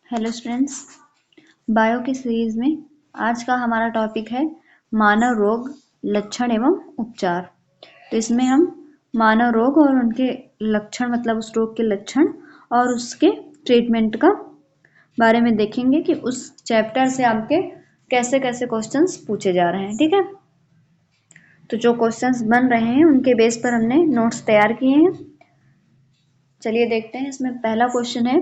Hello students, bio की series में आज का हमारा टॉपिक है मानव रोग, लक्षण एवं उपचार। तो इसमें हम मानव रोग और उनके लक्षण मतलब उस रोग के लक्षण और उसके ट्रीटमेंट का बारे में देखेंगे कि उस चैप्टर से आपके कैसे कैसे क्वेश्चंस पूछे जा रहे हैं। ठीक है, तो जो क्वेश्चंस बन रहे हैं उनके बेस पर हमने नोट्स तैयार किए हैं। चलिए देखते हैं। इसमें पहला क्वेश्चन है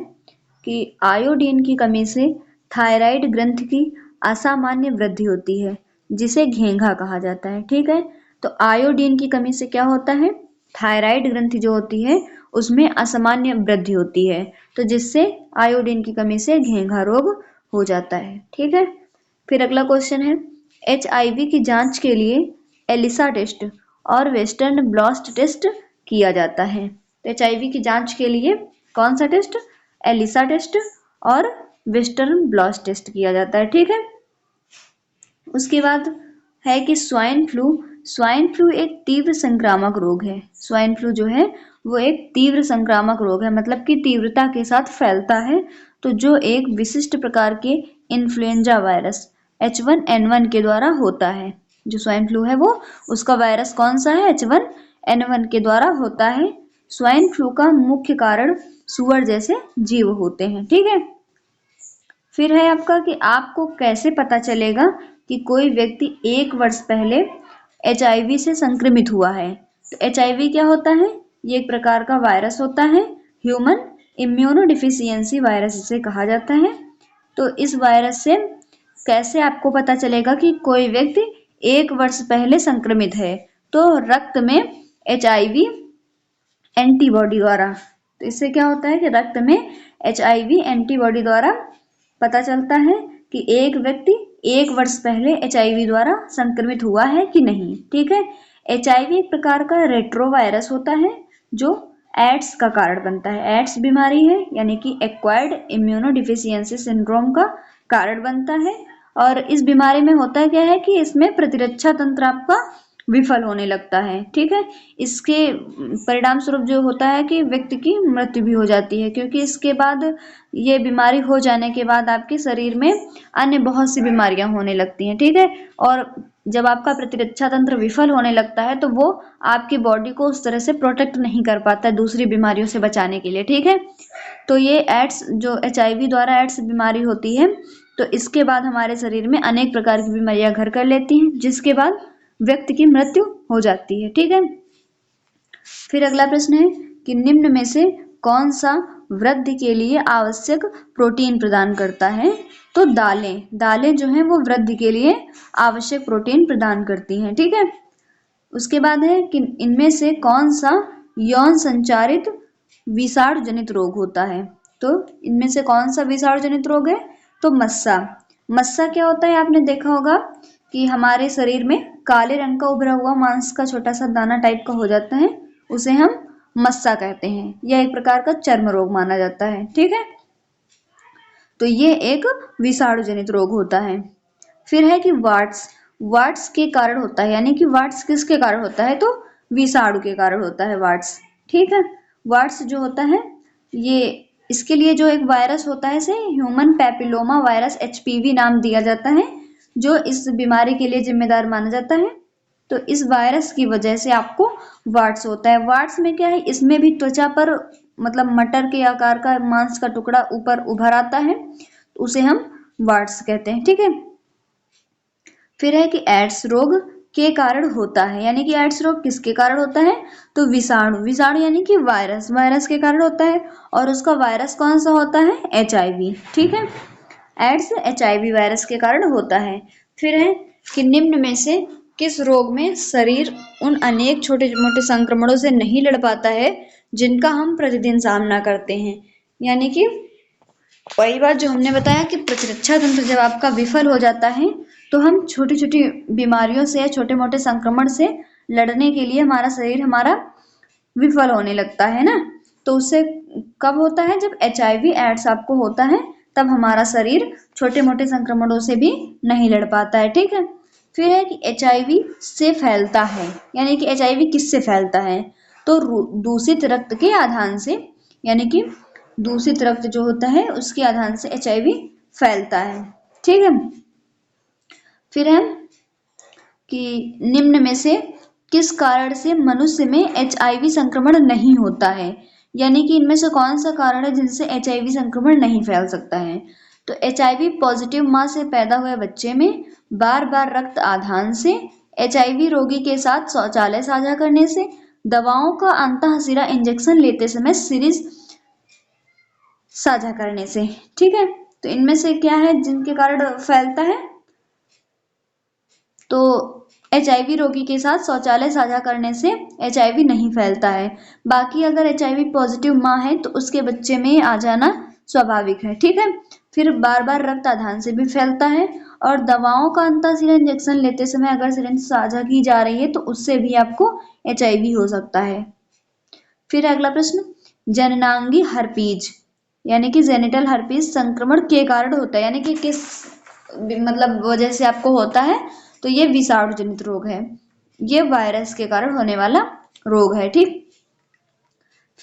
कि आयोडीन की कमी से थायराइड ग्रंथि की असामान्य वृद्धि होती है जिसे घेंघा कहा जाता है। ठीक है, तो आयोडीन की कमी से क्या होता है, थायराइड ग्रंथि जो होती है उसमें असामान्य वृद्धि होती है, तो जिससे आयोडीन की कमी से घेंघा रोग हो जाता है। ठीक है, फिर अगला क्वेश्चन है HIV की जांच के लिए एलिसा टेस्ट और वेस्टर्न ब्लॉट टेस्ट किया जाता है। तो HIV की जांच के लिए कौन सा टेस्ट, एलिसा टेस्ट और वेस्टर्न ब्लॉट टेस्ट किया जाता है। ठीक है, उसके बाद है कि स्वाइन फ्लू एक तीव्र संक्रामक रोग है। स्वाइन फ्लू जो है वो एक तीव्र संक्रामक रोग है, मतलब कि तीव्रता के साथ फैलता है। तो जो एक विशिष्ट प्रकार के इन्फ्लुएंजा वायरस H1N1 के द्वारा होता है। जो स्वाइन फ्लू है वो उसका वायरस कौन सा है, H1N1 के द्वारा होता है। स्वाइन फ्लू का मुख्य कारण सुअर जैसे जीव होते हैं। ठीक है, फिर है आपका कि आपको कैसे पता चलेगा कि कोई व्यक्ति 1 वर्ष पहले HIV से संक्रमित हुआ है। तो HIV क्या होता है, ये एक प्रकार का वायरस होता है, ह्यूमन इम्यूनोडिफिशियंसी वायरस इसे कहा जाता है। तो इस वायरस से कैसे आपको पता चलेगा कि कोई व्यक्ति 1 वर्ष पहले संक्रमित है, तो रक्त में HIV एंटीबॉडी द्वारा, तो इससे क्या होता है कि रक्त में HIV एंटीबॉडी द्वारा पता चलता है कि एक व्यक्ति 1 वर्ष पहले HIV द्वारा संक्रमित हुआ है कि नहीं। ठीक है, HIV एक प्रकार का रेट्रोवायरस होता है जो एड्स का कारण बनता है। एड्स बीमारी है यानी कि एक्वायर्ड इम्यूनोडिफिशियंसी सिंड्रोम का कारण बनता है। और इस बीमारी में होता क्या है कि इसमें प्रतिरक्षा तंत्र आपका विफल होने लगता है। ठीक है, इसके परिणाम स्वरूप जो होता है कि व्यक्ति की मृत्यु भी हो जाती है, क्योंकि इसके बाद ये बीमारी हो जाने के बाद आपके शरीर में अन्य बहुत सी बीमारियां होने लगती हैं। ठीक है, और जब आपका प्रतिरक्षा तंत्र विफल होने लगता है तो वो आपकी बॉडी को उस तरह से प्रोटेक्ट नहीं कर पाता है दूसरी बीमारियों से बचाने के लिए। ठीक है, तो ये एड्स जो HIV द्वारा एड्स बीमारी होती है, तो इसके बाद हमारे शरीर में अनेक प्रकार की बीमारियां घर कर लेती हैं, जिसके बाद व्यक्ति की मृत्यु हो जाती है। ठीक है, फिर अगला प्रश्न है कि निम्न में से कौन सा वृद्धि के लिए आवश्यक प्रोटीन प्रदान करता है। तो दालें जो हैं वो वृद्धि के लिए आवश्यक प्रोटीन प्रदान करती हैं। ठीक है, उसके बाद है कि इनमें से कौन सा यौन संचारित विषाणु जनित रोग होता है। तो इनमें से कौन सा विषाणु जनित रोग है, तो मस्सा क्या होता है, आपने देखा होगा कि हमारे शरीर में काले रंग का उभरा हुआ मांस का छोटा सा दाना टाइप का हो जाता है, उसे हम मस्सा कहते हैं। यह एक प्रकार का चर्म रोग माना जाता है। ठीक है, तो ये एक विषाणु जनित रोग होता है। फिर है कि वाट्स के कारण होता है, यानी कि वाट्स किसके कारण होता है, तो विषाणु के कारण होता है वाट्स। ठीक है, वाट्स जो होता है ये इसके लिए जो एक वायरस होता है इसे ह्यूमन पैपिलोमा वायरस HPV नाम दिया जाता है, जो इस बीमारी के लिए जिम्मेदार माना जाता है। तो इस वायरस की वजह से आपको वाट्स होता है। वाट्स में क्या है, इसमें भी त्वचा पर मतलब मटर के आकार का मांस का टुकड़ा ऊपर उभर आता है, तो उसे हम वाट्स कहते हैं। ठीक है, फिर है कि एड्स रोग के कारण होता है, यानी कि एड्स रोग किसके कारण होता है, तो विषाणु यानी कि वायरस के कारण होता है। और उसका वायरस कौन सा होता है, HIV। ठीक है, एड्स HIV वायरस के कारण होता है। फिर है कि निम्न में से किस रोग में शरीर उन अनेक छोटे मोटे संक्रमणों से नहीं लड़ पाता है जिनका हम प्रतिदिन सामना करते हैं। यानी कि वही बात जो हमने बताया कि प्रतिरक्षा तंत्र जब आपका विफल हो जाता है तो हम छोटी छोटी बीमारियों से, छोटे मोटे संक्रमण से लड़ने के लिए हमारा शरीर हमारा विफल होने लगता है ना। तो उससे कब होता है, जब HIV एड्स आपको होता है तब हमारा शरीर छोटे मोटे संक्रमणों से भी नहीं लड़ पाता है। ठीक है, फिर है कि HIV से फैलता है, यानी कि HIV किससे फैलता है, तो दूषित रक्त के आधान से, यानी कि दूषित रक्त जो होता है उसके आधान से HIV फैलता है। ठीक है। फिर है कि निम्न में से किस कारण से मनुष्य में HIV संक्रमण नहीं होता है, यानी कि इनमें से कौन सा कारण है जिनसे HIV संक्रमण नहीं फैल सकता है। तो HIV पॉजिटिव मां से पैदा हुए बच्चे में बार बार रक्त आधान से, HIV रोगी के साथ शौचालय साझा करने से, दवाओं का अंतःशिरा इंजेक्शन लेते समय सीरीज साझा करने से। ठीक है। तो इनमें से क्या है जिनके कारण फैलता है? तो HIV रोगी के साथ शौचालय साझा करने से HIV नहीं फैलता है। बाकी अगर HIV पॉजिटिव मां है तो उसके बच्चे में आ जाना स्वाभाविक है। ठीक है। फिर बार बार रक्त आधान से भी फैलता है, और दवाओं का अंतःशिरा इंजेक्शन लेते समय अगर सिरिंज साझा की जा रही है तो उससे भी आपको HIV हो सकता है। फिर अगला प्रश्न, जननांगी हर्पीज यानी कि जेनिटल हर्पीज संक्रमण के कारण होता है, यानी कि किस मतलब वजह से आपको होता है? तो ये विषाणु जनित रोग है, ये वायरस के कारण होने वाला रोग है। ठीक।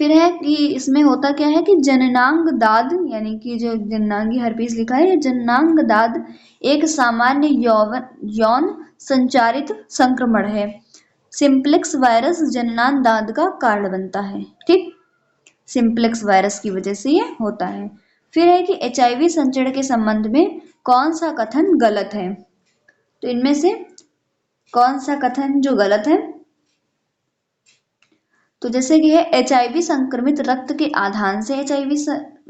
फिर है कि इसमें होता क्या है कि जननांग दाद, यानी कि जो जननांगी हर्पीज लिखा है, जननांग दाद एक सामान्य यौन संचारित संक्रमण है। सिंप्लेक्स वायरस जननांग दाद का कारण बनता है। ठीक। सिंप्लेक्स वायरस की वजह से ये होता है। फिर है कि HIV संचरण के संबंध में कौन सा कथन गलत है? तो इनमें से कौन सा कथन जो गलत है? तो जैसे कि है HIV संक्रमित रक्त के आधान से HIV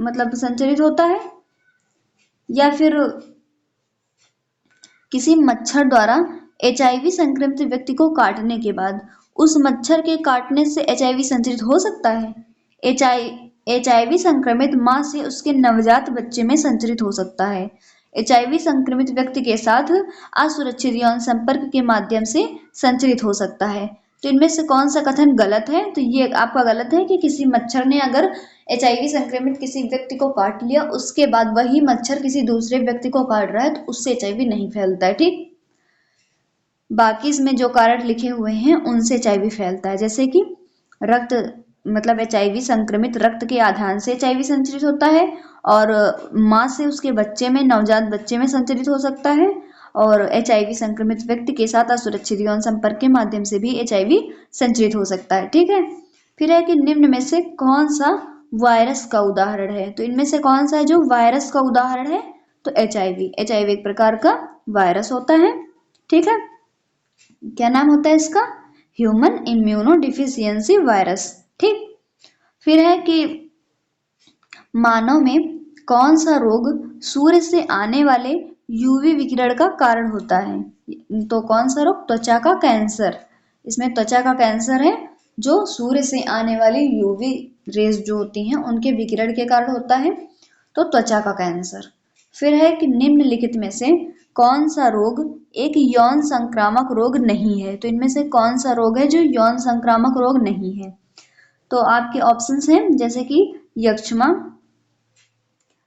मतलब संचरित होता है, या फिर किसी मच्छर द्वारा HIV संक्रमित व्यक्ति को काटने के बाद उस मच्छर के काटने से HIV संचरित हो सकता है। HIV संक्रमित मां से उसके नवजात बच्चे में संचरित हो सकता है। HIV संक्रमित व्यक्ति के साथ असुरक्षित यौन संपर्क के माध्यम से संचरित हो सकता है। तो इनमें से कौन सा कथन गलत है? तो ये आपका गलत है कि किसी मच्छर ने अगर HIV संक्रमित किसी व्यक्ति को काट लिया, उसके बाद वही मच्छर किसी दूसरे व्यक्ति को काट रहा है तो उससे HIV नहीं फैलता है। ठीक। बाकी इसमें जो कारण लिखे हुए हैं उनसे HIV फैलता है, जैसे कि रक्त मतलब HIV संक्रमित रक्त के आधान से HIV संचरित होता है, और मां से उसके बच्चे में, नवजात बच्चे में संचरित हो सकता है, और HIV संक्रमित व्यक्ति के साथ असुरक्षित यौन संपर्क के माध्यम से भी HIV संचरित हो सकता है। ठीक है। फिर है कि निम्न में से कौन सा वायरस का उदाहरण है? तो इनमें से कौन सा है जो वायरस का उदाहरण है? तो HIV एक प्रकार का वायरस होता है। ठीक है। क्या नाम होता है इसका? Human immuno deficiency virus. ठीक। फिर है कि मानव में कौन सा रोग सूर्य से आने वाले UV विकिरण का कारण होता है? तो कौन सा रोग? त्वचा का कैंसर। इसमें त्वचा का कैंसर है जो सूर्य से आने वाली UV रेज जो होती हैं उनके विकिरण के कारण होता है, तो त्वचा का कैंसर। फिर है कि निम्नलिखित में से कौन सा रोग एक यौन संक्रामक रोग नहीं है? तो इनमें से कौन सा रोग है जो यौन संक्रामक रोग नहीं है? तो आपके ऑप्शंस हैं जैसे कि यक्ष्मा,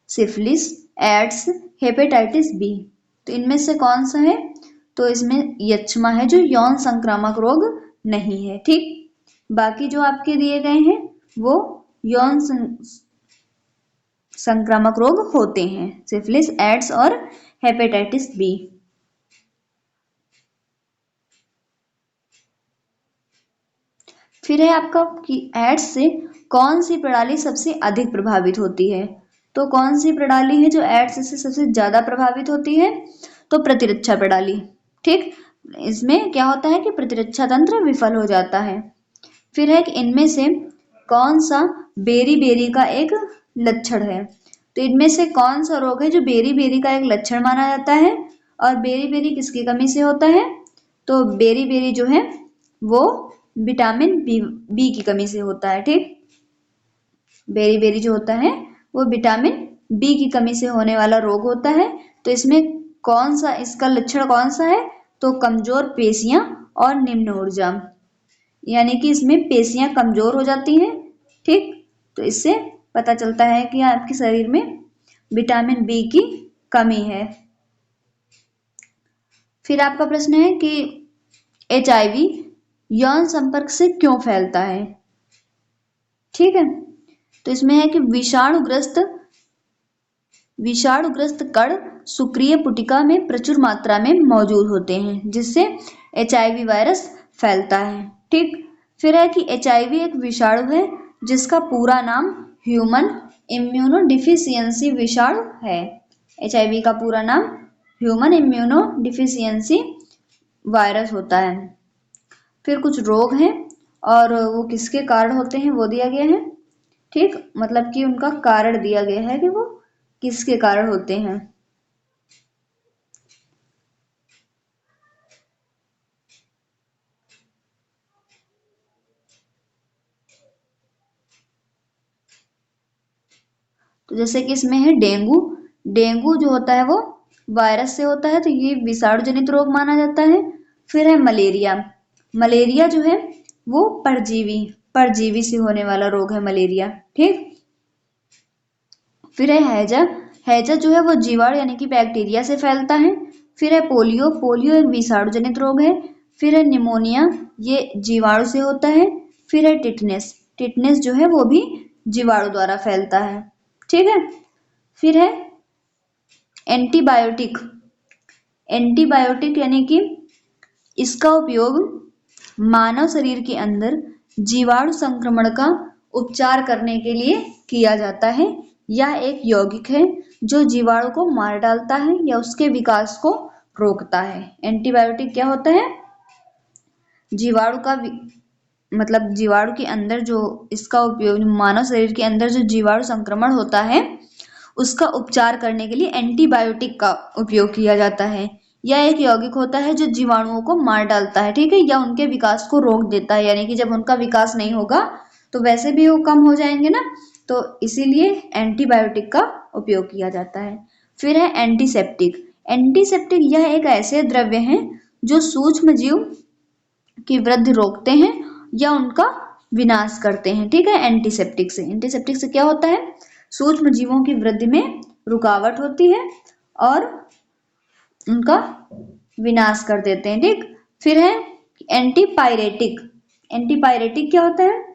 सिफिलिस, एड्स, हेपेटाइटिस बी। तो इनमें से कौन सा है? तो इसमें यक्ष्मा है जो यौन संक्रामक रोग नहीं है। ठीक। बाकी जो आपके दिए गए हैं वो यौन संक्रामक रोग होते हैं, सिफिलिस, एड्स और हेपेटाइटिस बी। फिर है आपका कि एड्स से कौन सी प्रणाली सबसे अधिक प्रभावित होती है? तो कौन सी प्रणाली है जो एड्स से सबसे ज्यादा प्रभावित होती है? तो प्रतिरक्षा प्रणाली। ठीक। इसमें क्या होता है कि प्रतिरक्षा तंत्र विफल हो जाता है। फिर है कि इनमें से कौन सा बेरी बेरी का एक लक्षण है? तो इनमें से कौन सा रोग है जो बेरी बेरी का एक लक्षण माना जाता है, और बेरी बेरी किसकी कमी से होता है? तो बेरी बेरी जो है वो विटामिन बी की कमी से होता है। ठीक। बेरी बेरी जो होता है वो विटामिन बी की कमी से होने वाला रोग होता है। तो इसमें कौन सा इसका लक्षण कौन सा है? तो कमजोर पेशियां और निम्न ऊर्जा, यानी कि इसमें पेशियां कमजोर हो जाती हैं। ठीक। तो इससे पता चलता है कि आपके शरीर में विटामिन बी की कमी है। फिर आपका प्रश्न है कि HIV यौन संपर्क से क्यों फैलता है? ठीक है। तो इसमें है कि विषाणुग्रस्त कण शुक्रिय पुटिका में प्रचुर मात्रा में मौजूद होते हैं, जिससे एचआईवी वायरस फैलता है। ठीक। फिर है कि एचआईवी एक विषाणु है जिसका पूरा नाम ह्यूमन इम्यूनोडिफिशियंसी विषाणु है। एचआईवी का पूरा नाम ह्यूमन इम्यूनोडिफिशियंसी वायरस होता है। फिर कुछ रोग हैं और वो किसके कारण होते हैं वो दिया गया है। ठीक, मतलब कि उनका कारण दिया गया है कि वो किसके कारण होते हैं। तो जैसे कि इसमें है डेंगू। डेंगू जो होता है वो वायरस से होता है, तो ये विषाणु जनित रोग माना जाता है। फिर है मलेरिया। मलेरिया जो है वो परजीवी से होने वाला रोग है मलेरिया। ठीक। फिर है हैजा। हैजा जो है वो जीवाणु यानी कि बैक्टीरिया से फैलता है। फिर है पोलियो। पोलियो एक विषाणु जनित रोग है। फिर है निमोनिया, ये जीवाणु से होता है। फिर है टिटनेस। टिटनेस जो है वो भी जीवाणु द्वारा फैलता है। ठीक है। फिर है एंटीबायोटिक। एंटीबायोटिक यानी कि इसका उपयोग मानव शरीर के अंदर जीवाणु संक्रमण का उपचार करने के लिए किया जाता है। यह एक यौगिक है जो जीवाणु को मार डालता है या उसके विकास को रोकता है। एंटीबायोटिक क्या होता है? जीवाणु का मतलब जीवाणु के अंदर जो इसका उपयोग मानव शरीर के अंदर जो जीवाणु संक्रमण होता है उसका उपचार करने के लिए एंटीबायोटिक का उपयोग किया जाता है। यह एक यौगिक होता है जो जीवाणुओं को मार डालता है, ठीक है, या उनके विकास को रोक देता है, यानी कि जब उनका विकास नहीं होगा तो वैसे भी वो कम हो जाएंगे ना, तो इसीलिए एंटीबायोटिक का उपयोग किया जाता है। फिर है एंटीसेप्टिक। एंटीसेप्टिक यह एक ऐसे द्रव्य हैं जो सूक्ष्म जीव की वृद्धि रोकते हैं या उनका विनाश करते हैं। ठीक है। एंटीसेप्टिक से क्या होता है? सूक्ष्म जीवों की वृद्धि में रुकावट होती है और उनका विनाश कर देते हैं। ठीक। फिर है एंटीपायरेटिक। एंटीपायरेटिक क्या होता है?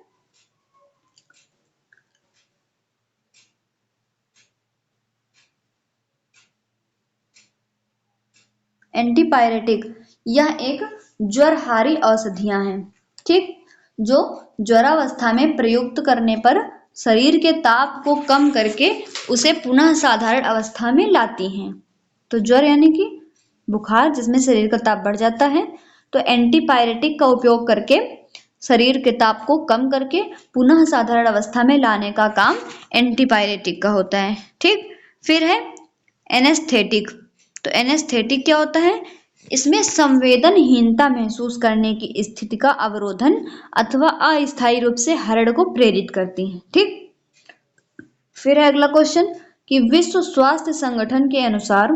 एंटीपायरेटिक यह एक ज्वरहारी औषधियां हैं, ठीक, जो ज्वरावस्था में प्रयुक्त करने पर शरीर के ताप को कम करके उसे पुनः साधारण अवस्था में लाती हैं। तो ज्वर यानी कि बुखार जिसमें शरीर का ताप बढ़ जाता है, तो एंटीपायरेटिक का उपयोग करके शरीर के ताप को कम करके पुनः साधारण अवस्था में लाने का काम एंटीपायरेटिक का होता है। ठीक। फिर है एनेस्थेटिक। तो एनेस्थेटिक क्या होता है? इसमें संवेदनहीनता महसूस करने की स्थिति का अवरोधन अथवा अस्थायी रूप से हरण को प्रेरित करती है। ठीक। फिर है अगला क्वेश्चन कि विश्व स्वास्थ्य संगठन के अनुसार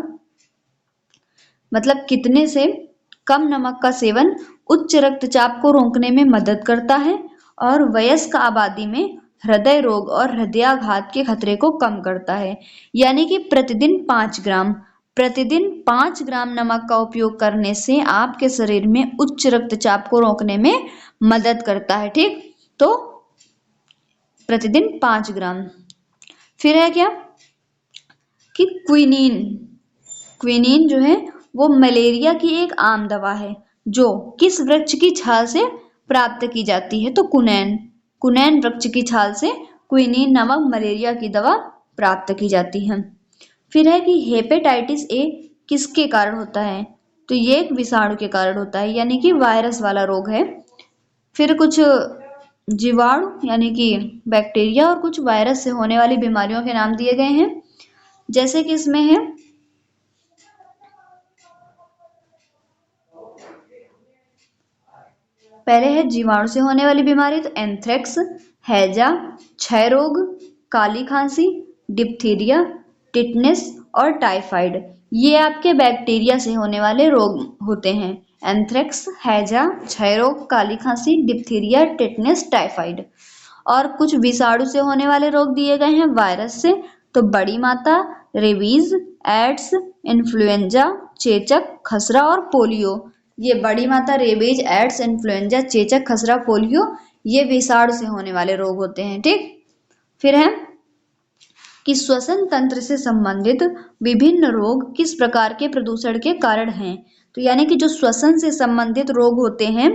मतलब कितने से कम नमक का सेवन उच्च रक्तचाप को रोकने में मदद करता है और वयस्क आबादी में हृदय रोग और हृदयाघात के खतरे को कम करता है। यानी कि प्रतिदिन 5 ग्राम नमक का उपयोग करने से आपके शरीर में उच्च रक्तचाप को रोकने में मदद करता है। ठीक। तो प्रतिदिन 5 ग्राम। फिर है क्या कि क्विनीन। क्विनीन जो है वो मलेरिया की एक आम दवा है जो किस वृक्ष की छाल से प्राप्त की जाती है? तो कुनैन वृक्ष की छाल से क्विनीन नामक मलेरिया की दवा प्राप्त की जाती है। फिर है कि हेपेटाइटिस ए किसके कारण होता है? तो ये एक विषाणु के कारण होता है, यानी कि वायरस वाला रोग है। फिर कुछ जीवाणु यानी कि बैक्टीरिया और कुछ वायरस से होने वाली बीमारियों के नाम दिए गए हैं, जैसे कि इसमें है पहले है जीवाणु से होने वाली बीमारी, तो एंथ्रेक्स, हैजा, क्षय रोग, काली खांसी, डिप्थीरिया, टिटनेस और टाइफाइड। ये आपके बैक्टीरिया से होने वाले रोग होते हैं। एंथ्रेक्स, हैजा, क्षय रोग, काली खांसी, डिप्थीरिया, टिटनेस, टाइफाइड। और कुछ विषाणु से होने वाले रोग दिए गए हैं वायरस से, तो बड़ी माता, रेबीज, एड्स, इन्फ्लुएंजा, चेचक, खसरा और पोलियो। ये बड़ी माता, रेबीज, एड्स, इन्फ्लुएंजा, चेचक, खसरा, पोलियो ये विषाणु से होने वाले रोग होते हैं। ठीक, फिर है कि श्वसन तंत्र से संबंधित विभिन्न रोग किस प्रकार के प्रदूषण के कारण हैं। तो यानी कि जो श्वसन से संबंधित रोग होते हैं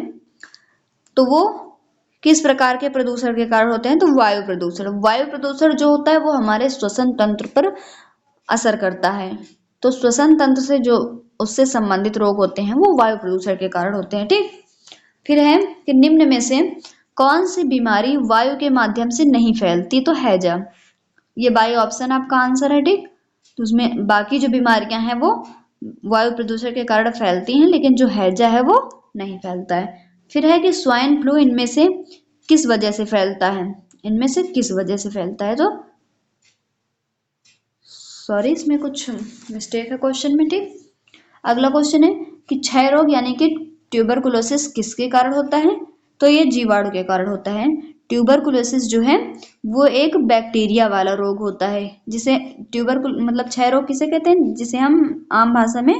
तो वो किस प्रकार के प्रदूषण के कारण होते हैं। तो वायु प्रदूषण, वायु प्रदूषण जो होता है वो हमारे श्वसन तंत्र पर असर करता है। तो श्वसन तंत्र से जो उससे संबंधित रोग होते हैं वो वायु प्रदूषण के कारण होते हैं। ठीक, फिर है कि निम्न में से कौन सी बीमारी वायु के माध्यम से नहीं फैलती। तो हैजा, ये बाई ऑप्शन आपका आंसर है। ठीक, तो उसमें बाकी जो बीमारियां हैं वो वायु प्रदूषण के कारण फैलती हैं, लेकिन जो हैजा है वो नहीं फैलता है। फिर है कि स्वाइन फ्लू इनमें से किस वजह से फैलता है। इनमें से किस वजह से फैलता है। तो सॉरी, इसमें कुछ मिस्टेक है क्वेश्चन में। ठीक, अगला क्वेश्चन है कि क्षय रोग यानी कि ट्यूबरकुलोसिस किसके कारण होता है। तो ये जीवाणु के कारण होता है। ट्यूबरकुलोसिस जो है वो एक बैक्टीरिया वाला रोग होता है, जिसे मतलब क्षय रोग किसे कहते हैं, जिसे हम आम भाषा में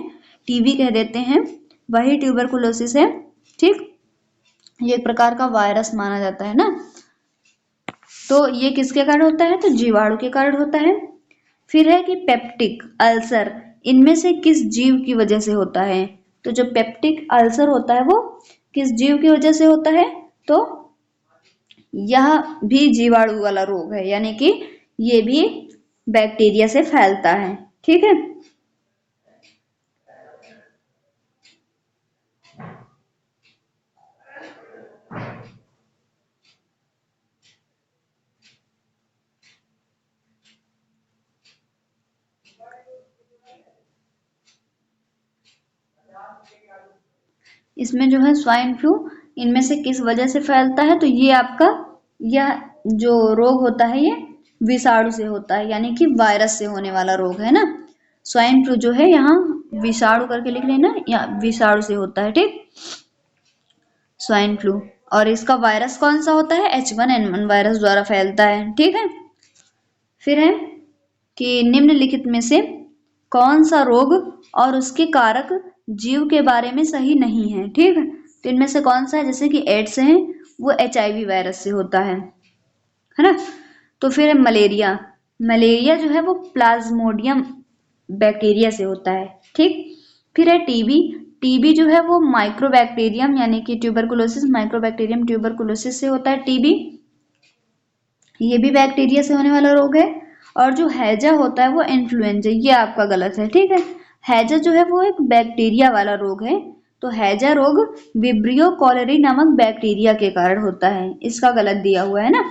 टीबी कह देते हैं, वही ट्यूबरकुलोसिस है। ठीक, ये एक प्रकार का वायरस माना जाता है ना। तो ये किसके कारण होता है। तो जीवाणु के कारण होता है। फिर है कि पेप्टिक अल्सर इनमें से किस जीव की वजह से होता है। तो जो पेप्टिक अल्सर होता है वो किस जीव की वजह से होता है। तो यह भी जीवाणु वाला रोग है, यानी कि ये भी बैक्टीरिया से फैलता है। ठीक है, इसमें जो है स्वाइन फ्लू इनमें से किस वजह से फैलता है। तो ये आपका यह जो रोग होता है ये विषाणु से होता है, यानी कि वायरस से होने वाला रोग है ना। स्वाइन फ्लू जो है यहाँ विषाणु करके लिख लेना, या विषाणु से होता है। ठीक, स्वाइन फ्लू, और इसका वायरस कौन सा होता है। H1N1 वायरस द्वारा फैलता है। ठीक है, फिर है कि निम्नलिखित में से कौन सा रोग और उसके कारक जीव के बारे में सही नहीं है। ठीक है, तो इनमें से कौन सा है, जैसे कि एड्स है वो HIV वायरस से होता है ना। तो फिर है मलेरिया, मलेरिया जो है वो प्लाज्मोडियम बैक्टीरिया से होता है। ठीक, फिर है टीबी, टीबी जो है वो माइक्रोबैक्टीरियम यानी कि ट्यूबरकुलोसिस माइक्रोबैक्टीरियम ट्यूबरकुलोसिस से होता है टीबी, ये भी बैक्टीरिया से होने वाला रोग है। और जो हैजा होता है वो इन्फ्लुएंजा, ये आपका गलत है। ठीक है, हैजा जो है वो एक बैक्टीरिया वाला रोग है। तो हैजा रोग विब्रियो कॉलेरी नामक बैक्टीरिया के कारण होता है, इसका गलत दिया हुआ है ना।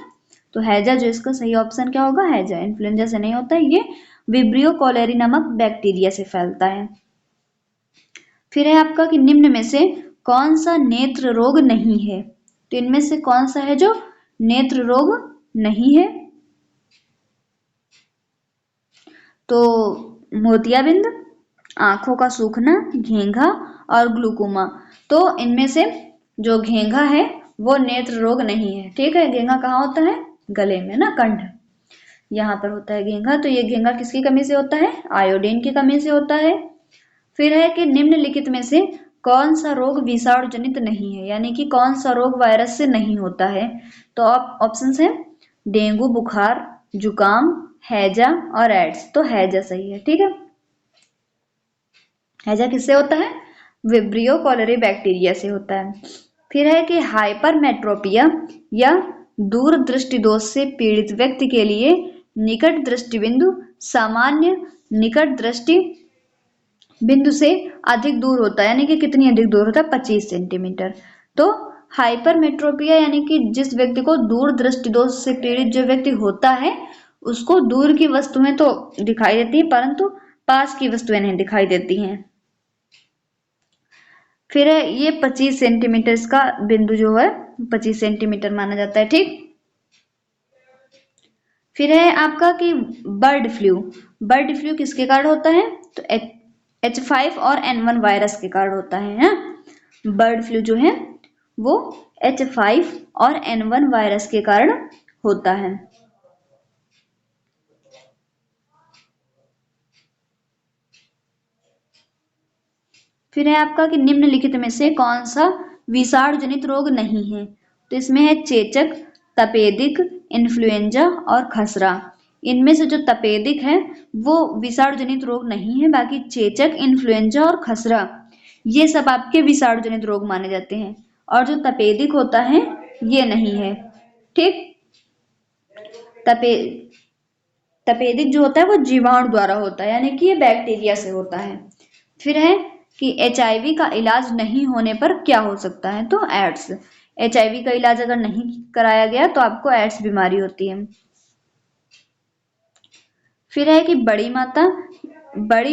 तो हैजा जो इसका सही ऑप्शन क्या होगा, हैजा, इन्फ्लुएंजा से नहीं होता है, ये विब्रियो कॉलेरी नामक बैक्टीरिया से फैलता है। फिर है आपका कि निम्न में से कौन सा नेत्र रोग नहीं है। तो इनमें से कौन सा है जो नेत्र रोग नहीं है। तो मोतियाबिंद, आंखों का सूखना, घेंघा और ग्लूकोमा। तो इनमें से जो घेंघा है वो नेत्र रोग नहीं है। ठीक है, घेंघा कहाँ होता है, गले में ना, कंठ, यहाँ पर होता है घेंघा। तो ये घेंघा किसकी कमी से होता है, आयोडीन की कमी से होता है। फिर है कि निम्नलिखित में से कौन सा रोग विषाणु जनित नहीं है, यानी कि कौन सा रोग वायरस से नहीं होता है। तो ऑप्शंस है डेंगू बुखार, जुकाम, हैजा और एड्स। तो हैजा सही है। ठीक है, हैजा किससे होता है, विब्रियो कॉलेरी बैक्टीरिया से होता है। फिर है कि हाइपरमेट्रोपिया या दूर दृष्टि दोष से पीड़ित व्यक्ति के लिए निकट दृष्टि बिंदु सामान्य निकट दृष्टि बिंदु से अधिक दूर होता है, यानी कि कितनी अधिक दूर होता है, 25 सेंटीमीटर। तो हाइपरमेट्रोपिया यानी कि जिस व्यक्ति को दूर दृष्टि दोष से पीड़ित जो व्यक्ति होता है उसको दूर की वस्तुएं तो दिखाई देती हैं परंतु पास की वस्तुएं नहीं दिखाई देती हैं। फिर है ये 25 सेंटीमीटर इसका बिंदु जो है 25 सेंटीमीटर माना जाता है। ठीक, फिर है आपका कि बर्ड फ्लू, बर्ड फ्लू किसके कारण होता है। तो H5 और N1 वायरस के कारण होता है ना। बर्ड फ्लू जो है वो H5 और N1 वायरस के कारण होता है। फिर है आपका कि निम्नलिखित में से कौन सा विषाणु जनित रोग नहीं है। तो इसमें है चेचक, तपेदिक, इन्फ्लुएंजा और खसरा। इनमें से जो तपेदिक है वो विषाणु जनित रोग नहीं है, बाकी चेचक, इन्फ्लुएंजा और खसरा ये सब आपके विषाणु जनित रोग माने जाते हैं, और जो तपेदिक होता है ये नहीं है। ठीक। तपे तपेदिक जो होता है वो जीवाणु द्वारा होता है, यानी कि ये बैक्टीरिया से होता है। फिर है कि HIV का इलाज नहीं होने पर क्या हो सकता है, तो एड्स। HIV का इलाज अगर नहीं कराया गया तो आपको एड्स बीमारी होती है। फिर है कि बड़ी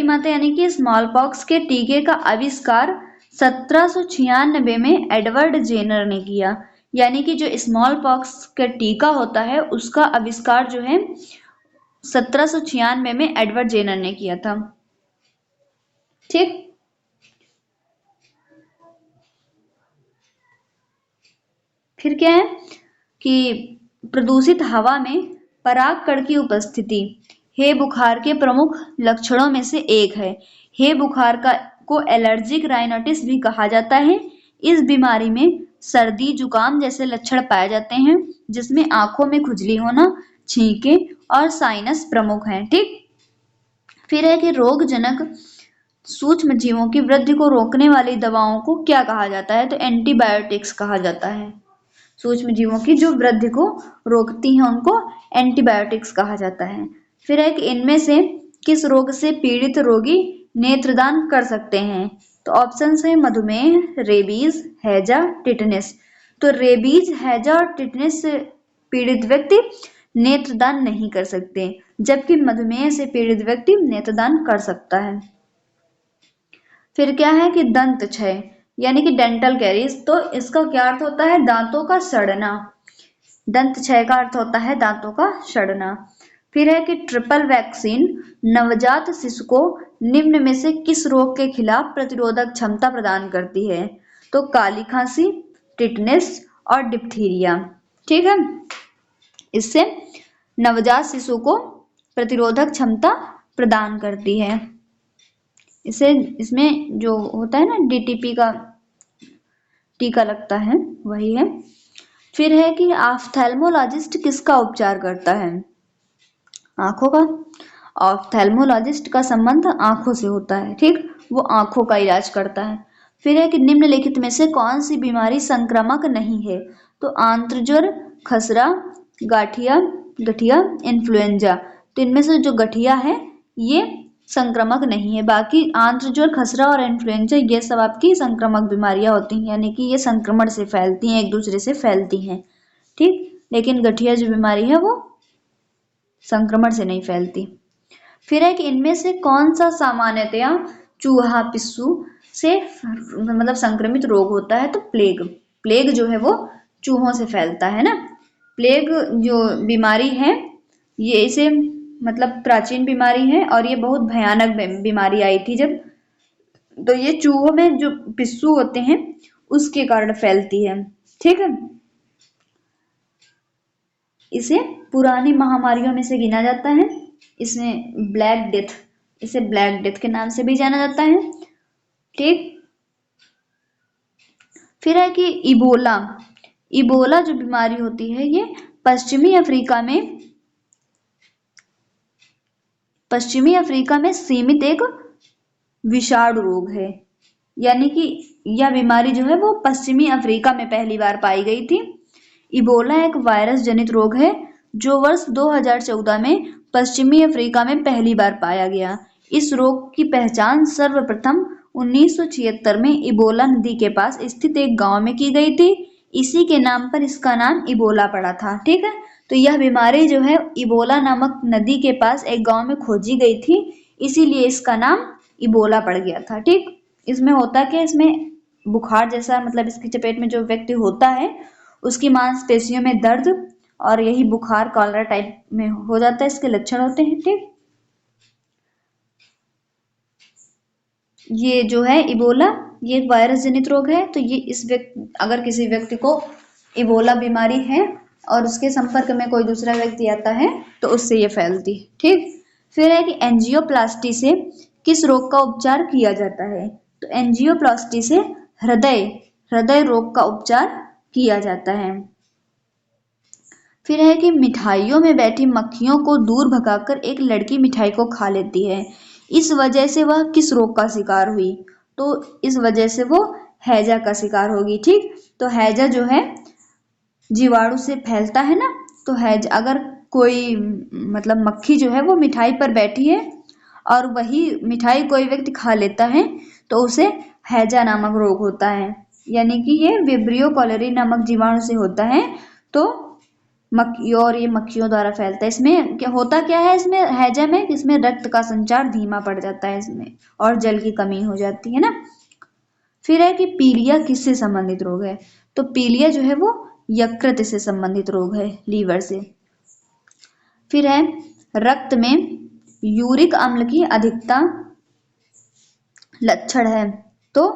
माता यानी कि स्मॉल पॉक्स के टीके का आविष्कार 1796 में एडवर्ड जेनर ने किया। यानी कि जो स्मॉल पॉक्स का टीका होता है उसका आविष्कार जो है 1796 में एडवर्ड जेनर ने किया था। ठीक। फिर क्या है कि प्रदूषित हवा में परागकण की उपस्थिति हे बुखार के प्रमुख लक्षणों में से एक है। हे बुखार को एलर्जिक राइनाइटिस भी कहा जाता है। इस बीमारी में सर्दी जुकाम जैसे लक्षण पाए जाते हैं, जिसमें आंखों में खुजली होना, छींके और साइनस प्रमुख हैं। ठीक। फिर है कि रोगजनक सूक्ष्म जीवों की वृद्धि को रोकने वाली दवाओं को क्या कहा जाता है, तो एंटीबायोटिक्स कहा जाता है। सूक्ष्म जीवों की जो वृद्धि को रोकती हैं उनको एंटीबायोटिक्स कहा जाता है। फिर है कि इनमें से किस रोग से पीड़ित रोगी नेत्रदान कर सकते हैं, तो ऑप्शन है मधुमेह, रेबीज, हैजा, टिटनेस। तो रेबीज, हैजा और टिटनेस से पीड़ित व्यक्ति नेत्रदान नहीं कर सकते, जबकि मधुमेह से पीड़ित व्यक्ति नेत्रदान कर सकता है। फिर क्या है कि दंत क्षय यानी कि डेंटल कैरीज, तो इसका क्या अर्थ होता है, दांतों का सड़ना। दंत क्षय का अर्थ होता है दांतों का सड़ना। फिर है कि ट्रिपल वैक्सीन नवजात शिशु को निम्न में से किस रोग के खिलाफ प्रतिरोधक क्षमता प्रदान करती है, तो काली खांसी, टिटनेस और डिप्थीरिया। ठीक है। इससे नवजात शिशु को प्रतिरोधक क्षमता प्रदान करती है। इसमें जो होता है ना DTP का टीका लगता है वही है। फिर है कि ऑफ्थेल्मोलॉजिस्ट किसका उपचार करता है, आंखों का। ऑफ्थेल्मोलॉजिस्ट का संबंध आंखों से होता है। ठीक। वो आंखों का इलाज करता है। फिर है कि निम्नलिखित में से कौन सी बीमारी संक्रामक नहीं है, तो आंत्रज्वर, खसरा, गठिया, इन्फ्लुएंजा। तो इनमें से जो गठिया है ये संक्रामक नहीं है, बाकी आंत्रज्वर, खसरा और इन्फ्लुएंजा ये सब आपकी संक्रामक बीमारियां होती हैं, यानी कि ये संक्रमण से फैलती हैं, एक दूसरे से फैलती हैं। ठीक। लेकिन गठिया जो बीमारी है वो संक्रमण से नहीं फैलती। फिर है कि इनमें से कौन सा सामान्यतया चूहा, पिस्सू से मतलब संक्रमित रोग होता है, तो प्लेग जो है वो चूहों से फैलता है ना। प्लेग जो बीमारी है ये इसे मतलब प्राचीन बीमारी है और ये बहुत भयानक बीमारी आई थी जब, तो ये चूहों में जो पिस्सू होते हैं उसके कारण फैलती है। ठीक है। इसे पुरानी महामारियों में से गिना जाता है। इसमें इसे ब्लैक डेथ के नाम से भी जाना जाता है। ठीक। फिर है कि इबोला जो बीमारी होती है ये पश्चिमी अफ्रीका में सीमित एक विषाणु रोग है, यानी कि यह बीमारी जो है वो पश्चिमी अफ्रीका में पहली बार पाई गई थी। इबोला एक वायरस जनित रोग है जो वर्ष 2014 में पश्चिमी अफ्रीका में पहली बार पाया गया। इस रोग की पहचान सर्वप्रथम 1976 में इबोला नदी के पास स्थित एक गांव में की गई थी। इसी के नाम पर इसका नाम इबोला पड़ा था। ठीक है। तो यह बीमारी जो है इबोला नामक नदी के पास एक गांव में खोजी गई थी, इसीलिए इसका नाम इबोला पड़ गया था। ठीक। इसमें होता क्या, इसमें बुखार जैसा मतलब इसकी चपेट में जो व्यक्ति होता है उसकी मांसपेशियों में दर्द और यही बुखार कॉलरा टाइप में हो जाता है, इसके लक्षण होते हैं। ठीक। ये जो है इबोला ये एक वायरस जनित रोग है, तो ये अगर किसी व्यक्ति को इबोला बीमारी है और उसके संपर्क में कोई दूसरा व्यक्ति आता है तो उससे ये फैलती है। ठीक। फिर है कि एंजियोप्लास्टी किस रोग का उपचार किया जाता है, तो एंजियोप्लास्टी से हृदय रोग का उपचार किया जाता है। फिर है कि मिठाइयों में बैठी मक्खियों को दूर भगाकर एक लड़की मिठाई को खा लेती है। इस वजह से वह किस रोग का शिकार हुई? तो इस वजह से वो हैजा का शिकार होगी। ठीक, तो हैजा जो है जीवाणु से फैलता है ना, तो हैजा अगर कोई मतलब मक्खी जो है वो मिठाई पर बैठी है और वही मिठाई कोई व्यक्ति खा लेता है तो उसे हैजा नामक रोग होता है। यानी कि ये विब्रियो कॉलेरी नामक जीवाणु से होता है। तो मक्खियों और ये मक्खियों द्वारा फैलता है। इसमें क्या होता क्या है, इसमें हैजा में इसमें रक्त का संचार धीमा पड़ जाता है इसमें और जल की कमी हो जाती है ना। फिर है कि पीलिया किससे संबंधित रोग है? तो पीलिया जो है वो यकृत से संबंधित रोग है, लीवर से। फिर है रक्त में यूरिक अम्ल की अधिकता लक्षण है। तो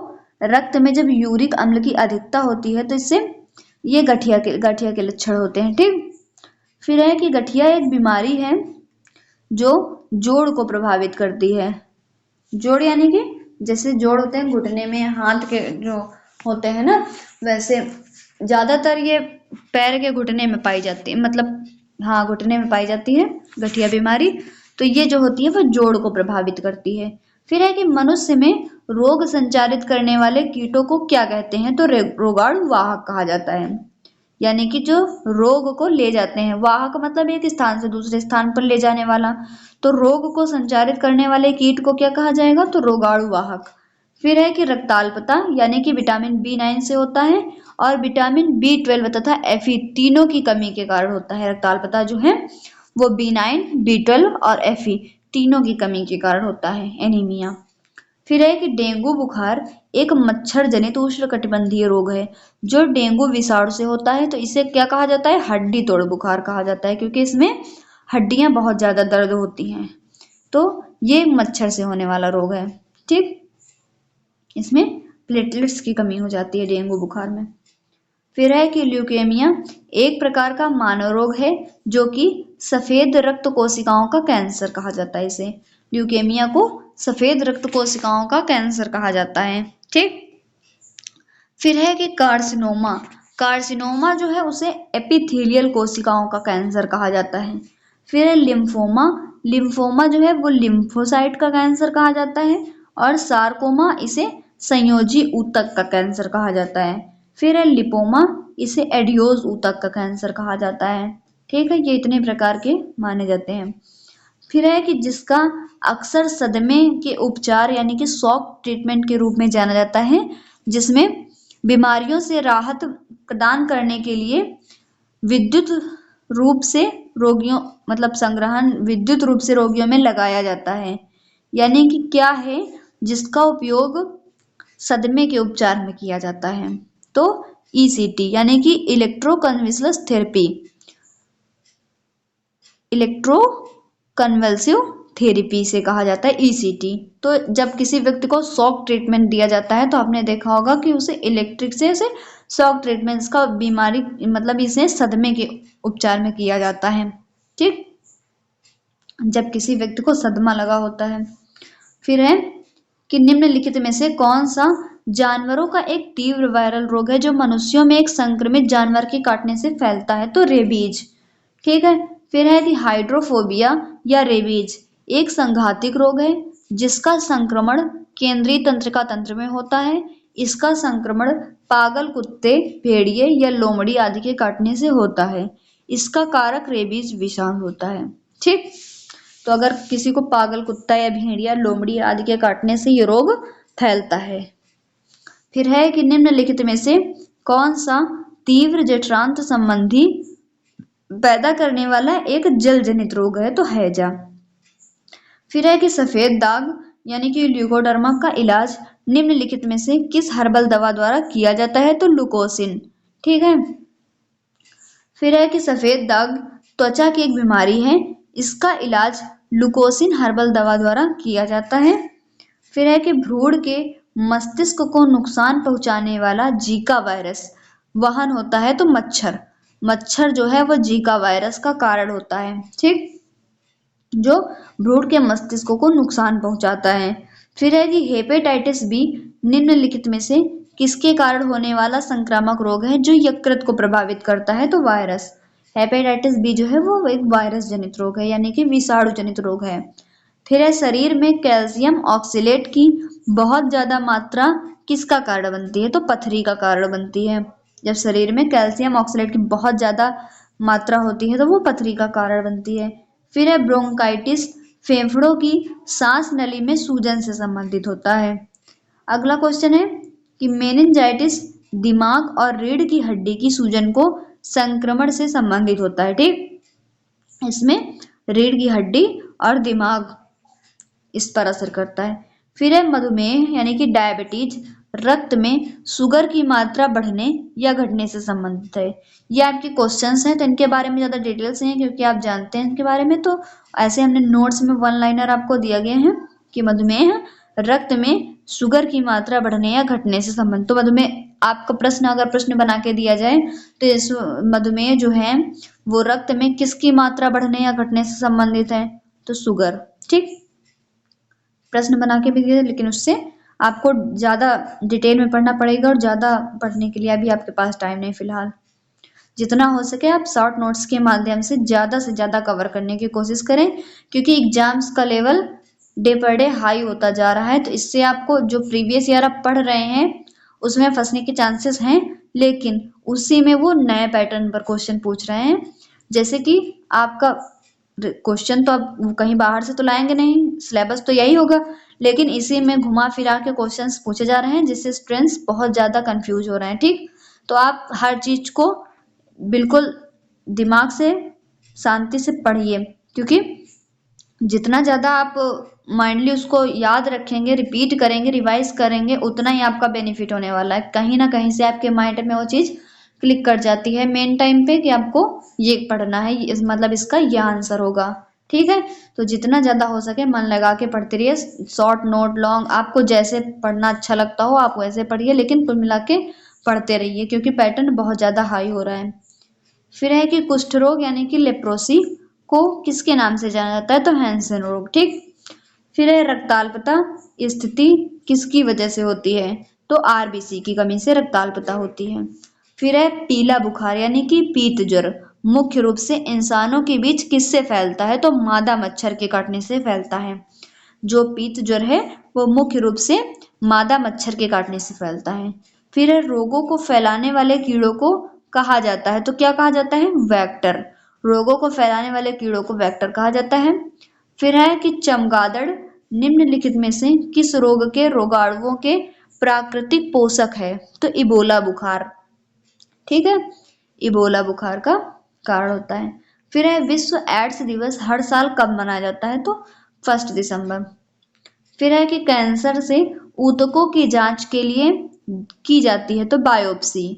रक्त में जब यूरिक अम्ल की अधिकता होती है तो इससे ये गठिया के लक्षण होते हैं। ठीक, फिर है कि गठिया एक बीमारी है जो जोड़ को प्रभावित करती है। जोड़ यानी कि जैसे जोड़ होते हैं घुटने में, हाथ के जो होते हैं ना, वैसे ज्यादातर ये पैर के घुटने में पाई जाती है, मतलब हाँ घुटने में पाई जाती है गठिया बीमारी। तो ये जो होती है वो जोड़ को प्रभावित करती है। फिर है कि मनुष्य में रोग संचारित करने वाले कीटों को क्या कहते हैं? तो रोगाणु वाहक कहा जाता है। यानी कि जो रोग को ले जाते हैं, वाहक मतलब एक स्थान से दूसरे स्थान पर ले जाने वाला। तो रोग को संचारित करने वाले कीट को क्या कहा जाएगा? तो रोगाणु वाहक। फिर है कि रक्ताल्पता यानी कि विटामिन B9 से होता है और विटामिन B12 तथा Fe तीनों की कमी के कारण होता है। रक्ताल्पता जो है वो B9, B12 और Fe तीनों की कमी के कारण होता है, एनीमिया। फिर है कि डेंगू बुखार एक मच्छर जनित उष्णकटिबंधीय रोग है जो डेंगू विषाणु से होता है। तो इसे क्या कहा जाता है? हड्डी तोड़ बुखार कहा जाता है, क्योंकि इसमें हड्डियां बहुत ज्यादा दर्द होती हैं। तो ये मच्छर से होने वाला रोग है। ठीक, इसमें प्लेटलेट्स की कमी हो जाती है डेंगू बुखार में। फिर है कि ल्यूकेमिया एक प्रकार का मानव रोग है जो कि सफेद रक्त कोशिकाओं का कैंसर कहा जाता है। इसे ल्यूकेमिया को सफेद रक्त कोशिकाओं का कैंसर कहा जाता है। ठीक, फिर है कि कार्सिनोमा। कार्सिनोमा जो है उसे एपिथेलियल कोशिकाओं का कैंसर कहा जाता है। फिर है लिम्फोमा। लिम्फोमा जो है वो लिम्फोसाइट का कैंसर कहा जाता है। और सार्कोमा इसे संयोजी ऊतक का कैंसर कहा जाता है। फिर है लिपोमा, इसे एडियोज ऊतक का कैंसर कहा जाता है। ठीक है, ये इतने प्रकार के माने जाते हैं। फिर है कि जिसका अक्सर सदमे के उपचार यानी कि शॉक ट्रीटमेंट के रूप में जाना जाता है, जिसमें बीमारियों से राहत प्रदान करने के लिए विद्युत रूप से रोगियों मतलब संग्रहण विद्युत रूप से रोगियों में लगाया जाता है। यानी कि क्या है, जिसका उपयोग सदमे के उपचार में किया जाता है। तो ECT यानी कि electroconvulsive therapy, electro convulsive therapy से कहा जाता है ECT। तो जब किसी व्यक्ति को शॉक ट्रीटमेंट दिया जाता है तो आपने देखा होगा कि उसे इलेक्ट्रिक से उसे शॉक ट्रीटमेंट का बीमारी मतलब इसे सदमे के उपचार में किया जाता है। ठीक, जब किसी व्यक्ति को सदमा लगा होता है। फिर है कि निम्नलिखित में से कौन सा जानवरों का एक तीव्र वायरल रोग है जो मनुष्यों में एक संक्रमित जानवर के काटने से फैलता है? तो रेबीज। ठीक है, फिर है कि हाइड्रोफोबिया या रेबीज एक संघातिक रोग है जिसका संक्रमण केंद्रीय तंत्रिका तंत्र में होता है। इसका संक्रमण पागल कुत्ते, भेड़िए या लोमड़ी आदि के काटने से होता है। इसका कारक रेबीज विषाणु होता है। ठीक, तो अगर किसी को पागल कुत्ता या भेड़िया, लोमड़ी आदि के काटने से ये रोग फैलता है। फिर है कि निम्नलिखित में से कौन सा तीव्र जठरांत संबंधी पैदा करने वाला एक जल जनित रोग है? तो हैजा। फिर है कि सफेद दाग यानी कि ल्यूकोडर्मा का इलाज निम्नलिखित में से किस हर्बल दवा द्वारा किया जाता है? तो लुकोसिन। ठीक है, फिर है कि सफेद दाग त्वचा की एक बीमारी है, इसका इलाज लुकोसिन हर्बल दवा द्वारा किया जाता है। फिर है कि भ्रूण के मस्तिष्क को नुकसान पहुंचाने वाला जीका वायरस वाहन होता है। तो मच्छर, मच्छर जो है वो जीका वायरस का कारण होता है। ठीक, जो भ्रूण के मस्तिष्क को नुकसान पहुंचाता है। फिर है कि हेपेटाइटिस बी निम्नलिखित में से किसके कारण होने वाला संक्रामक रोग है जो यकृत को प्रभावित करता है? तो वायरस। हेपेटाइटिस बी जो है वो एक वायरस जनित रोग है, यानी कि विषाणु जनित रोग है। फिर है शरीर में कैल्शियम ऑक्सलेट की बहुत ज्यादा मात्रा किसका कारण बनती है? तो पथरी का कारण बनती है। जब शरीर में कैल्शियम ऑक्सलेट की बहुत ज्यादा मात्रा होती है तो वो पथरी का कारण बनती है। फिर है ब्रोंकाइटिस फेफड़ों की सांस नली में सूजन से संबंधित होता है। अगला क्वेश्चन है कि मेनिंजाइटिस दिमाग और रीढ़ की हड्डी की सूजन को संक्रमण से संबंधित होता है। ठीक, इसमें रीढ़ की हड्डी और दिमाग इस पर असर करता है। फिर है मधुमेह यानी कि डायबिटीज रक्त में शुगर की मात्रा बढ़ने या घटने से संबंधित है। ये आपके क्वेश्चंस हैं तो इनके बारे में ज्यादा डिटेल्स हैं क्योंकि आप जानते हैं इनके बारे में, तो ऐसे हमने नोट्स में वन लाइनर आपको दिया गया है कि मधुमेह रक्त में शुगर की मात्रा बढ़ने या घटने से संबंधित। तो मधुमेह आपका प्रश्न अगर प्रश्न बना के दिया जाए तो इस मधुमेह जो है वो रक्त में किसकी मात्रा बढ़ने या घटने से संबंधित है? तो शुगर। ठीक, प्रश्न बना के भी दिए लेकिन उससे आपको ज्यादा डिटेल में पढ़ना पड़ेगा और ज्यादा पढ़ने के लिए अभी आपके पास टाइम नहीं फिलहाल। जितना हो सके आप शॉर्ट नोट्स के माध्यम से ज्यादा कवर करने की कोशिश करें क्योंकि एग्जाम्स का level day per day high होता जा रहा है, तो इससे आपको जो प्रीवियस ईयर आप पढ़ रहे हैं उसमें फंसने के चांसेस हैं, लेकिन उसी में वो नए पैटर्न पर क्वेश्चन पूछ रहे हैं। जैसे कि आपका क्वेश्चन तो अब कहीं बाहर से तो लाएंगे नहीं, सिलेबस तो यही होगा, लेकिन इसी में घुमा फिरा के क्वेश्चंस पूछे जा रहे हैं जिससे स्टूडेंट्स बहुत ज्यादा कंफ्यूज हो रहे हैं। ठीक, तो आप हर चीज को बिल्कुल दिमाग से शांति से पढ़िए क्योंकि जितना ज्यादा आप माइंडली उसको याद रखेंगे, रिपीट करेंगे, रिवाइज करेंगे, उतना ही आपका बेनिफिट होने वाला है। कहीं ना कहीं से आपके माइंड में वो चीज क्लिक कर जाती है मेन टाइम पे कि आपको ये पढ़ना है, इस मतलब इसका ये आंसर होगा। ठीक है, तो जितना ज्यादा हो सके मन लगा के पढ़ते रहिए। शॉर्ट नोट लॉन्ग आपको जैसे पढ़ना अच्छा लगता हो आप वैसे पढ़िए, लेकिन कुल मिला के पढ़ते रहिए क्योंकि पैटर्न बहुत ज्यादा हाई हो रहा है। फिर है कि कुष्ठ रोग यानी कि लेप्रोसी को किसके नाम से जाना जाता है? तो हैंसन रोग। ठीक, फिर है रक्ताल्पता स्थिति किसकी वजह से होती है? तो आरबीसी की कमी से रक्ताल्पता होती है। फिर है पीला बुखार यानी कि पीत ज्वर मुख्य रूप से इंसानों के बीच किससे फैलता है? तो मादा मच्छर के काटने से फैलता है। जो पीत ज्वर है वो मुख्य रूप से मादा मच्छर के काटने से फैलता है। फिर है रोगों को फैलाने वाले कीड़ों को कहा जाता है, तो क्या कहा जाता है? वेक्टर। रोगों को फैलाने वाले कीड़ों को वेक्टर कहा जाता है। फिर है कि चमगादड़ निम्नलिखित में से किस रोग के रोगाणुओं के प्राकृतिक पोषक है? तो इबोला बुखार। ठीक है, इबोला बुखार का कारण होता है। फिर है विश्व एड्स दिवस हर साल कब मनाया जाता है? तो 1 दिसंबर। फिर है कि कैंसर से ऊतकों की जांच के लिए की जाती है तो बायोप्सी।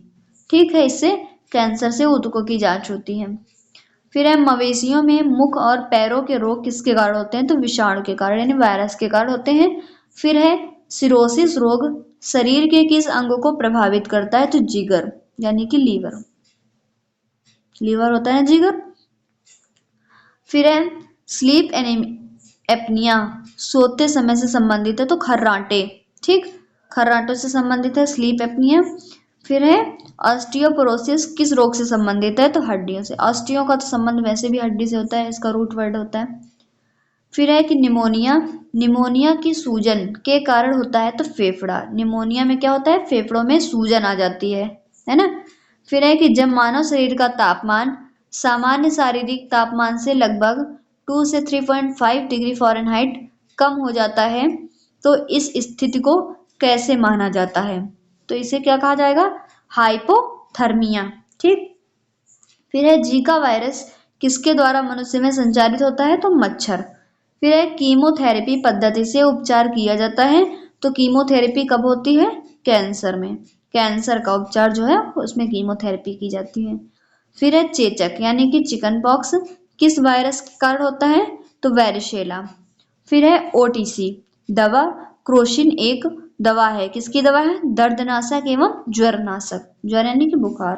ठीक है, इससे कैंसर से ऊतकों की जांच होती है। फिर है मवेशियों में मुख और पैरों के रोग किसके कारण होते हैं? तो विषाणु के कारण यानी वायरस के कारण होते हैं। फिर है सिरोसिस रोग शरीर के किस अंग को प्रभावित करता है? तो जिगर यानी कि लीवर। लीवर होता है ना जिगर। फिर है स्लीप एपनिया सोते समय से संबंधित है तो खर्राटे। ठीक, खर्राटों से संबंधित है स्लीप एपनिया। फिर है ऑस्टियोपोरोसिस किस रोग से संबंधित है? तो हड्डियों से। ऑस्टियो का तो संबंध वैसे भी हड्डी से होता है, इसका रूट वर्ड होता है। फिर है कि निमोनिया निमोनिया की सूजन के कारण होता है तो फेफड़ा। निमोनिया में क्या होता है? फेफड़ों में सूजन आ जाती है ना। फिर है कि जब मानव शरीर का तापमान सामान्य शारीरिक तापमान से लगभग 2 से 3.5 डिग्री फ़ारेनहाइट कम हो जाता है तो इस स्थिति को कैसे माना जाता है? तो इसे क्या कहा जाएगा? हाइपोथर्मिया। ठीक, फिर है जीका वायरस किसके द्वारा मनुष्य में संचारित होता है? तो मच्छर। फिर है कीमोथेरेपी पद्धति से उपचार किया जाता है तो कीमोथेरेपी कब होती है? कैंसर में। कैंसर का उपचार जो है उसमें कीमोथेरेपी की जाती है। फिर है चेचक यानी कि चिकन पॉक्स किस वायरस के कारण होता है? तो वैरिशेला। फिर है ओटीसी दवा क्रोसिन एक दवा है, किसकी दवा है? दर्दनाशक एवं ज्वरनाशक, ज्वर यानी कि बुखार।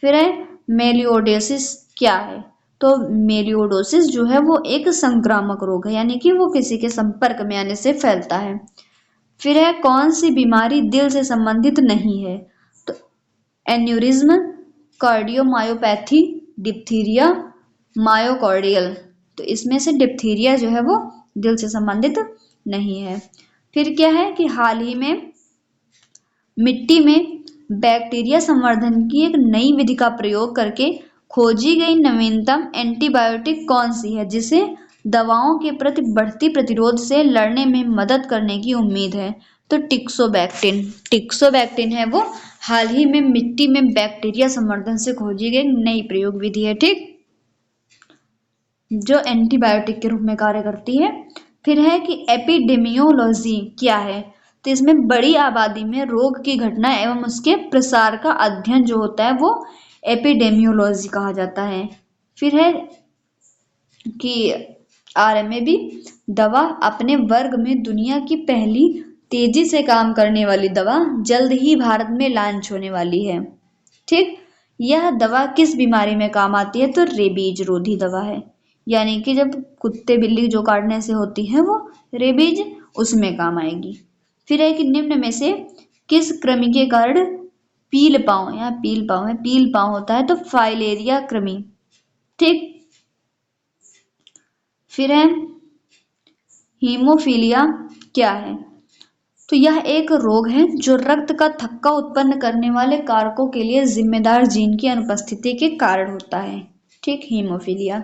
फिर है मेलियोडोसिस क्या है? तो मेलियोडोसिस जो है वो एक संक्रामक रोग है यानी कि वो किसी के संपर्क में आने से फैलता है। फिर है कौन सी बीमारी दिल से संबंधित नहीं है? तो एन्यूरिज्म, कार्डियोमायोपैथी, डिप्थीरिया, मायोकार्डियल। तो इसमें से डिप्थीरिया जो है वो दिल से संबंधित नहीं है। फिर क्या है कि हाल ही में मिट्टी में बैक्टीरिया संवर्धन की एक नई विधि का प्रयोग करके खोजी गई नवीनतम एंटीबायोटिक कौन सी है जिसे दवाओं के प्रति बढ़ती प्रतिरोध से लड़ने में मदद करने की उम्मीद है? तो टिक्सोबैक्टिन। टिक्सोबैक्टिन है वो हाल ही में मिट्टी में बैक्टीरिया संवर्धन से खोजी गई नई प्रयोग विधि है, ठीक, जो एंटीबायोटिक के रूप में कार्य करती है। फिर है कि एपिडेमियोलॉजी क्या है? तो इसमें बड़ी आबादी में रोग की घटना एवं उसके प्रसार का अध्ययन जो होता है वो एपिडेमियोलॉजी कहा जाता है। फिर है कि आरएमए दवा अपने वर्ग में दुनिया की पहली तेजी से काम करने वाली दवा जल्द ही भारत में लॉन्च होने वाली है, ठीक। यह दवा किस बीमारी में काम आती है? तो रेबीज रोधी दवा है, यानी कि जब कुत्ते बिल्ली जो काटने से होती है वो रेबीज, उसमें काम आएगी। फिर है कि निम्न में से किस कृमि के कारण पील पाँव या पील पाँव है, पील पाँव होता है? तो फाइलेरिया कृमि, ठीक। फिर है हीमोफीलिया क्या है? तो यह एक रोग है जो रक्त का थक्का उत्पन्न करने वाले कारकों के लिए जिम्मेदार जीन की अनुपस्थिति के कारण होता है, ठीक, हीमोफीलिया।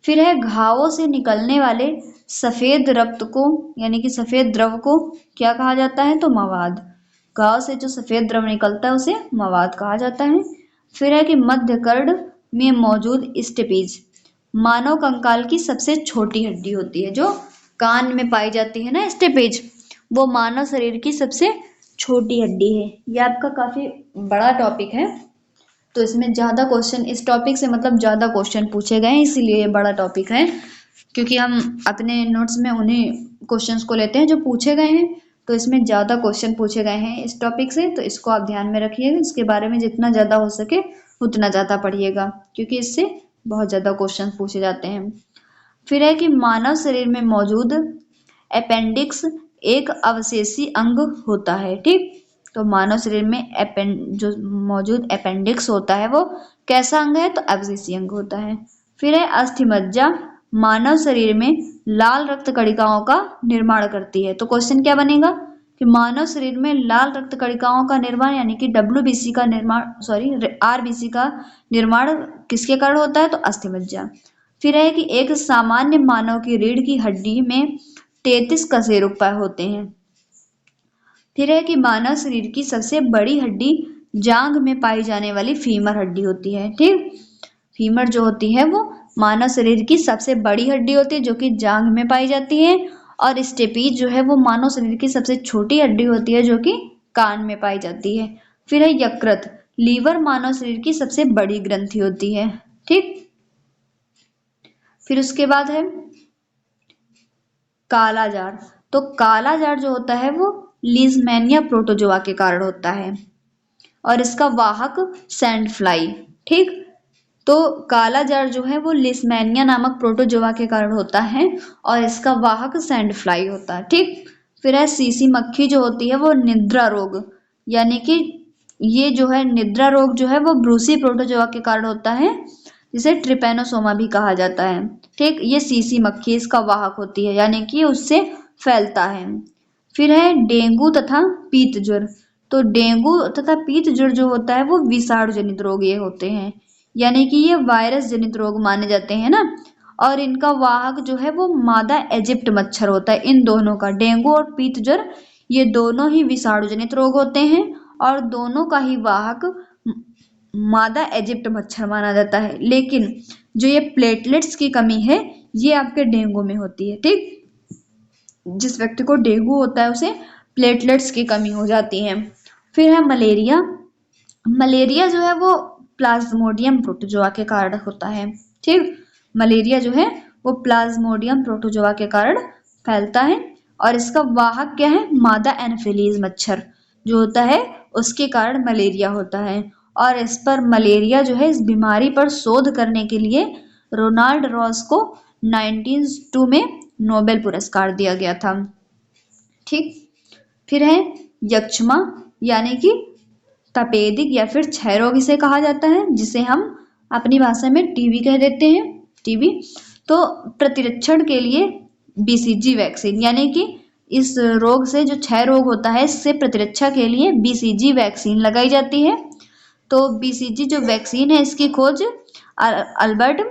फिर है घावों से निकलने वाले सफेद रक्त को यानी कि सफेद द्रव को क्या कहा जाता है? तो मवाद। घाव से जो सफेद द्रव निकलता है उसे मवाद कहा जाता है। फिर है कि मध्य कर्ण में मौजूद स्टेपीज मानव कंकाल की सबसे छोटी हड्डी होती है, जो कान में पाई जाती है ना स्टेपेज, वो मानव शरीर की सबसे छोटी हड्डी है। ये आपका काफी बड़ा टॉपिक है, तो इसमें ज्यादा क्वेश्चन इस टॉपिक से मतलब ज्यादा क्वेश्चन पूछे गए हैं, इसीलिए ये बड़ा टॉपिक है, क्योंकि हम अपने नोट्स में उन्हीं क्वेश्चंस को लेते हैं जो पूछे गए हैं। तो इसमें ज्यादा क्वेश्चन पूछे गए हैं इस टॉपिक से, तो इसको आप ध्यान में रखिएगा। इसके बारे में जितना ज्यादा हो सके उतना ज्यादा पढ़िएगा, क्योंकि इससे बहुत ज्यादा क्वेश्चन पूछे जाते हैं। फिर है कि मानव शरीर में मौजूद अपेंडिक्स एक अवशेषी अंग होता है, ठीक। तो मानव शरीर में जो मौजूद अपेंडिक्स होता है वो कैसा अंग है? तो अवशेषी अंग होता है। फिर है अस्थिमज्जा मानव शरीर में लाल रक्त कणिकाओं का निर्माण करती है। तो क्वेश्चन क्या बनेगा कि मानव शरीर में लाल रक्त कणिकाओं का निर्माण यानी कि डब्ल्यूबीसी का निर्माण, सॉरी आरबीसी का निर्माण किसके कारण होता है? तो अस्थिमज्जा। फिर है कि एक सामान्य मानव की रीढ़ की हड्डी में 33 कशेरुक होते हैं। फिर है कि मानव शरीर की सबसे बड़ी हड्डी जांघ में पाई जाने वाली फीमर हड्डी होती है, ठीक। फीमर जो होती है वो मानव शरीर की सबसे बड़ी हड्डी होती है जो कि जांघ में पाई जाती है, और स्टेपीज जो है वो मानव शरीर की सबसे छोटी हड्डी होती है जो कि कान में पाई जाती है। फिर है यकृत, लीवर मानव शरीर की सबसे बड़ी ग्रंथि होती है, ठीक। फिर उसके बाद है कालाजार। तो कालाजार जो होता है वो लीजमैनिया प्रोटोजोआ के कारण होता है, और इसका वाहक सैंड फ्लाई, ठीक। तो कालाजार जो है वो लिस्मैनिया नामक प्रोटोजोआ के कारण होता है, और इसका वाहक सैंड फ्लाई होता है, ठीक। फिर है सीसी मक्खी जो होती है वो निद्रा रोग, यानी कि ये जो है निद्रा रोग जो है वो ब्रूसी प्रोटोजोआ के कारण होता है, जिसे ट्रिपेनोसोमा भी कहा जाता है, ठीक। ये सीसी मक्खी इसका वाहक होती है, यानी कि उससे फैलता है। फिर है डेंगू तथा पीत ज्वर। तो डेंगू तथा पीत ज्वर जो होता है वो विषाणु जनित रोग ये होते हैं, यानी कि ये वायरस जनित रोग माने जाते हैं ना, और इनका वाहक जो है वो मादा इजिप्ट मच्छर होता है। इन दोनों का, डेंगू और पीत ज्वर, ये दोनों ही विषाणु जनित रोग होते हैं, और दोनों का ही वाहक मादा इजिप्ट मच्छर माना जाता है। लेकिन जो ये प्लेटलेट्स की कमी है ये आपके डेंगू में होती है, ठीक। जिस व्यक्ति को डेंगू होता है उसे प्लेटलेट्स की कमी हो जाती है। फिर है मलेरिया। मलेरिया जो है वो प्लाज्मोडियम प्रोटोजोआ के कारण होता है, ठीक। मलेरिया जो है वो प्लाज्मोडियम प्रोटोजोआ के कारण फैलता है, और इसका वाहक क्या है? मादा एनोफिलीज मच्छर जो होता है उसके कारण मलेरिया होता है। और इस पर मलेरिया जो है, इस बीमारी पर शोध करने के लिए रोनाल्ड रॉस को 1902 में नोबेल पुरस्कार दिया गया था, ठीक। फिर है यक्ष्मा यानी कि तपेदिक या फिर क्षय रोग इसे कहा जाता है, जिसे हम अपनी भाषा में टीबी कह देते हैं, टीबी। तो प्रतिरक्षण के लिए बीसीजी वैक्सीन यानी कि इस रोग से जो क्षय रोग होता है इससे प्रतिरक्षा के लिए बीसीजी वैक्सीन लगाई जाती है। तो बीसीजी जो वैक्सीन है इसकी खोज Albert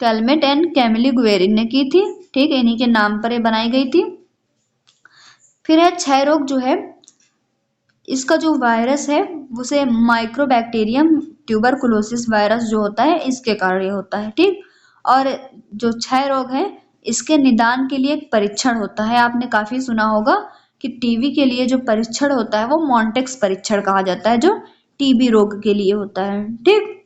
Calmette and Camille Guerin ने की थी। ठीक है, इन्हीं के नाम पर ये बनाई गई थी। फिर है क्षय रोग जो है इसका जो वायरस है उसे माइक्रोबैक्टीरियम ट्यूबरकुलोसिस वायरस जो होता है इसके कारण ये होता है। ठीक, और जो क्षय रोग है इसके निदान के लिए एक परीक्षण होता है। आपने काफी सुना होगा कि टीबी के लिए जो परीक्षण होता है वो मॉन्टेक्स परीक्षण कहा जाता है, जो टीबी रोग के लिए होता है। ठीक,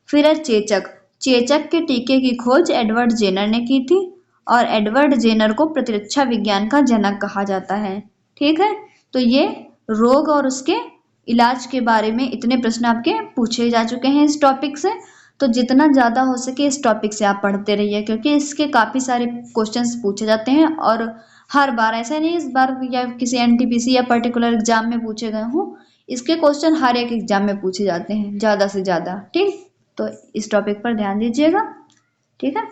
फिर है चेचक। चेचक के टीके की खोज एडवर्ड जेनर ने की थी और एडवर्ड जेनर को प्रतिरक्षा विज्ञान का जनक कहा जाता है। ठीक है, तो ये रोग और उसके इलाज के बारे में इतने प्रश्न आपके पूछे जा चुके हैं इस टॉपिक से। तो जितना ज्यादा हो सके इस टॉपिक से आप पढ़ते रहिए, क्योंकि इसके काफी सारे क्वेश्चंस पूछे जाते हैं और हर बार ऐसा नहीं इस बार या किसी एनटीपीसी या पर्टिकुलर एग्जाम में पूछे गए हों, इसके क्वेश्चन हर एक एग्जाम में पूछे जाते हैं ज्यादा से ज्यादा। ठीक, तो इस टॉपिक पर ध्यान दीजिएगा। ठीक है।